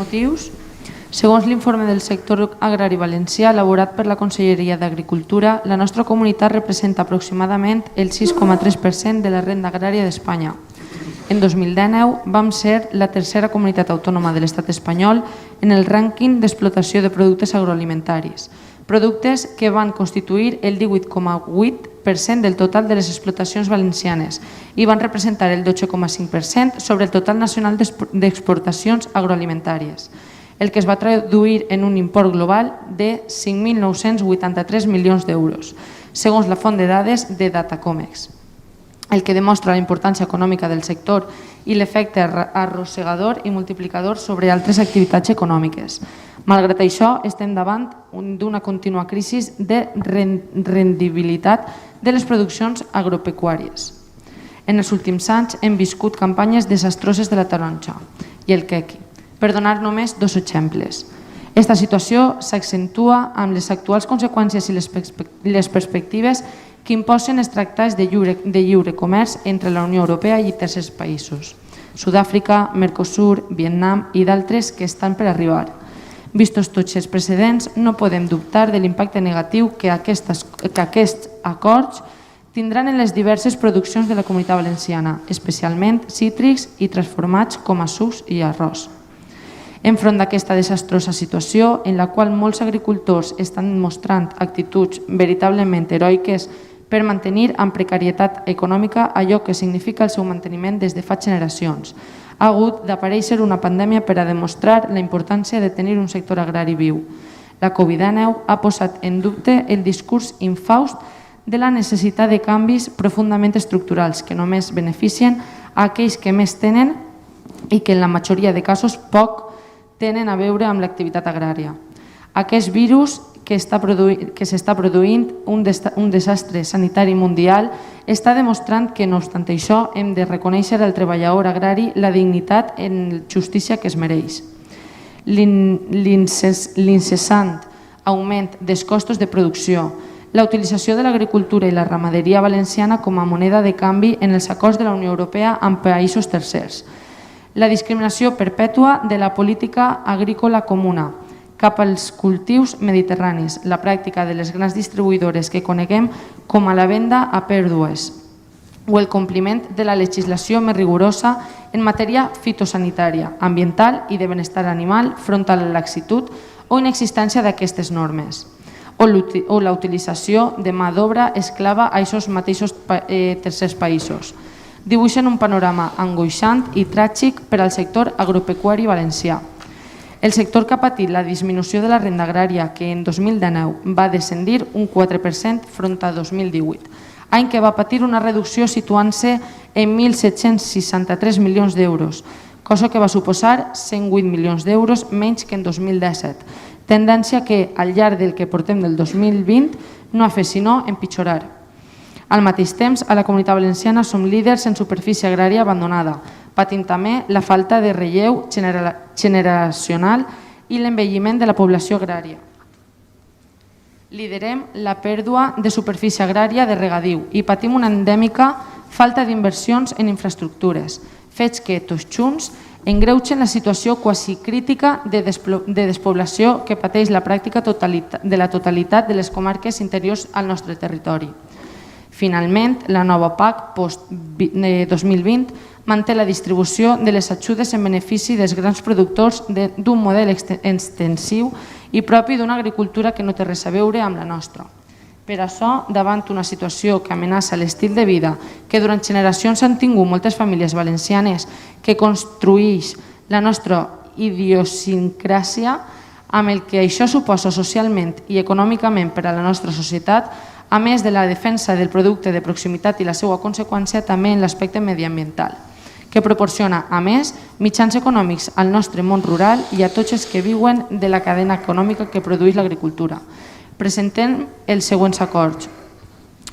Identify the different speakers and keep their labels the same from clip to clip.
Speaker 1: motius. Segons l'informe del sector agrari valencià elaborat per la Conselleria d'Agricultura, la nostra comunitat representa aproximadament el 6,3% de la renda agrària d'Espanya. En 2019 vam ser la tercera comunitat autònoma de l'estat espanyol en el rànquing d'explotació de productes agroalimentaris, productes que van constituir el 18,8% del total de les explotacions valencianes i van representar el 12,5% sobre el total nacional d'exportacions agroalimentàries, el que es va traduir en un import global de 5.983 milions d'euros, segons la font de dades de Datacomex, el que demostra la importància econòmica del sector i l'efecte arrossegador i multiplicador sobre altres activitats econòmiques. Malgrat això, estem davant d'una contínua crisi de rendibilitat de les produccions agropecuàries. En els últims anys hem viscut campanyes desastroses de la taronja i el quequi, per donar només dos exemples. Aquesta situació s'accentua amb les actuals conseqüències i les perspectives que imposen els tractats de lliure comerç entre la Unió Europea i tercers països, Sud-àfrica, Mercosur, Vietnam i d'altres que estan per arribar. Vistos tots els precedents, no podem dubtar de l'impacte negatiu que aquests acords tindran en les diverses produccions de la Comunitat Valenciana, especialment cítrics i transformats com a sucs i arròs. Enfront d'aquesta desastrosa situació, en la qual molts agricultors estan mostrant actituds veritablement heroiques per mantenir amb precarietat econòmica allò que significa el seu manteniment des de fa generacions, ha hagut d'aparèixer una pandèmia per a demostrar la importància de tenir un sector agrari viu. La Covid-19 ha posat en dubte el discurs infaust de la necessitat de canvis profundament estructurals que només beneficien a aquells que més tenen i que en la majoria de casos poc tenen a veure amb l'activitat agrària. Aquest virus que s'està produint un desastre sanitari mundial està demostrant que, no obstant això, hem de reconèixer al treballador agrari la dignitat i la justícia que es mereix. L'incessant augment dels costos de producció, la utilització de l'agricultura i la ramaderia valenciana com a moneda de canvi en els acords de la Unió Europea amb països tercers, la discriminació perpètua de la política agrícola comuna cap als cultius mediterranis, la pràctica de les grans distribuïdores que coneguem com a la venda a pèrdues o el compliment de la legislació més rigorosa en matèria fitosanitària, ambiental i de benestar animal front a la laxitud o inexistència d'aquestes normes, o la utilització de mà d'obra esclava a aquests mateixos tercers països. Dibuixen un panorama angoixant i tràgic per al sector agropecuari valencià. El sector que ha patit la disminució de la renda agrària, que en 2019 va descendir un 4% front a 2018, any que va patir una reducció situant-se en 1.763 milions d'euros, cosa que va suposar 108 milions d'euros menys que en 2017, tendència que al llarg del que portem del 2020 no ha fet sinó empitjorar. Al mateix temps, a la Comunitat Valenciana som líders en superfície agrària abandonada, patint també la falta de relleu generacional i l'envelliment de la població agrària. Liderem la pèrdua de superfície agrària de regadiu i patim una endèmica falta d'inversions en infraestructures, fets que, tots junts, engreugen la situació quasi crítica de despoblació que pateix la pràctica de la totalitat de les comarques interiors al nostre territori. Finalment, la nova PAC post-2020 manté la distribució de les ajudes en benefici dels grans productors d'un model extensiu i propi d'una agricultura que no té res a veure amb la nostra. Per això, davant una situació que amenaça l'estil de vida que durant generacions han tingut moltes famílies valencianes que construeix la nostra idiosincràsia, amb el que això suposa socialment i econòmicament per a la nostra societat, a més de la defensa del producte de proximitat i la seva conseqüència també en l'aspecte mediambiental, que proporciona, a més, mitjans econòmics al nostre món rural i a tots els que viuen de la cadena econòmica que produeix l'agricultura. Presentem els següents acords.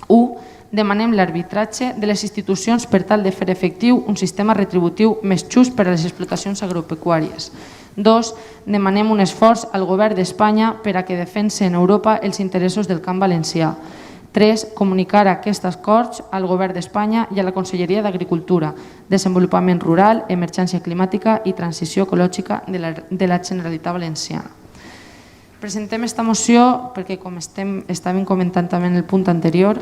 Speaker 1: 1. Demanem l'arbitratge de les institucions per tal de fer efectiu un sistema retributiu més just per a les explotacions agropecuàries. 2. Demanem un esforç al govern d'Espanya per a que defensi en Europa els interessos del camp valencià. 3. Comunicar aquests acords al Govern d'Espanya i a la Conselleria d'Agricultura, Desenvolupament Rural, Emergència Climàtica i Transició Ecològica de la Generalitat Valenciana. Presentem aquesta moció perquè, com estàvem comentant també en el punt anterior,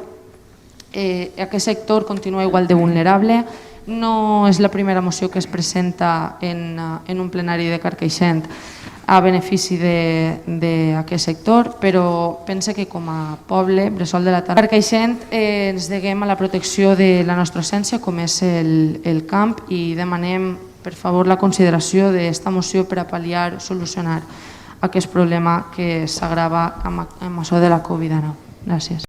Speaker 1: aquest sector continua igual de vulnerable. No és la primera moció que es presenta en un plenari de Carcaixent a benefici d'aquest sector, però pense que com a poble, Bressol de la Tarda, Carcaixent ens deguem a la protecció de la nostra essència, com és el camp, i demanem, per favor, la consideració d'esta moció per a pal·liar, solucionar aquest problema que s'agrava amb això de la Covid-19. Gràcies.